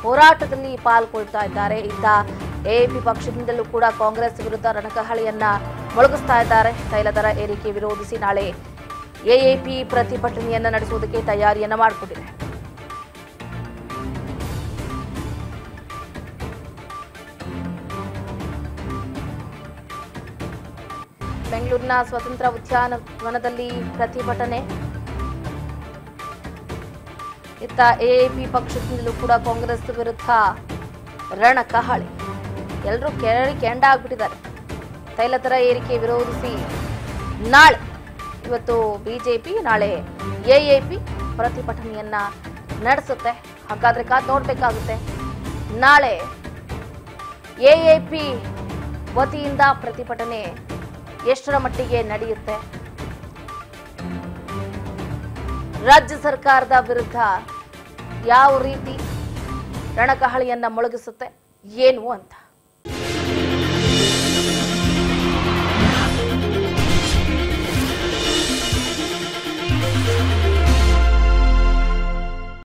ಹೋರಾಟದಲ್ಲಿ ಪಾಲ್ಗೊಳ್ತಾ ಇದ್ದಾರೆ. ಇತ್ತ ಎಎಪಿ ಪಕ್ಷದಿಂದಲೂ ಕೂಡ ಕಾಂಗ್ರೆಸ್ ವಿರುದ್ಧ ರಣಕಹಳಿಯನ್ನ ಮೊಳಗಿಸ್ತಾ ಇದ್ದಾರೆ. ತೈಲ ದರ ಏರಿಕೆ ವಿರೋಧಿಸಿ ನಾಳೆ ಎಎಪಿ ಪ್ರತಿಭಟನೆಯನ್ನ ನಡೆಸುವುದಕ್ಕೆ ತಯಾರಿಯನ್ನ ಮಾಡಿಕೊಂಡಿದೆ. ಬೆಂಗಳೂರಿನ ಸ್ವತಂತ್ರ ಉದ್ಯಾನವನದಲ್ಲಿ ಪ್ರತಿಭಟನೆ. ಇತ್ತ ಎಎಪಿ ಪಕ್ಷದಿಂದಲೂ ಕೂಡ ಕಾಂಗ್ರೆಸ್ ವಿರುದ್ಧ ರಣಕಹಳಿ. ಎಲ್ಲರೂ ಕೆಂಡ ಆಗ್ಬಿಟ್ಟಿದ್ದಾರೆ. ತೈಲ ದರ ಏರಿಕೆ ವಿರೋಧಿಸಿ ನಾಳೆ, ಇವತ್ತು ಬಿಜೆಪಿ, ನಾಳೆ ಎಎಪಿ ಪ್ರತಿಭಟನೆಯನ್ನ ನಡೆಸುತ್ತೆ. ಹಾಗಾದ್ರೆ ಕಾದ್ ನೋಡ್ಬೇಕಾಗುತ್ತೆ ನಾಳೆ ಎಎಪಿ ವತಿಯಿಂದ ಪ್ರತಿಭಟನೆ ಎಷ್ಟರ ಮಟ್ಟಿಗೆ ನಡೆಯುತ್ತೆ. ರಾಜ್ಯ ಸರ್ಕಾರದ ವಿರುದ್ಧ ಯಾವ ರೀತಿ ರಣಕಹಳಿಯನ್ನ ಮೊಳಗಿಸುತ್ತೆ ಏನು ಅಂತ.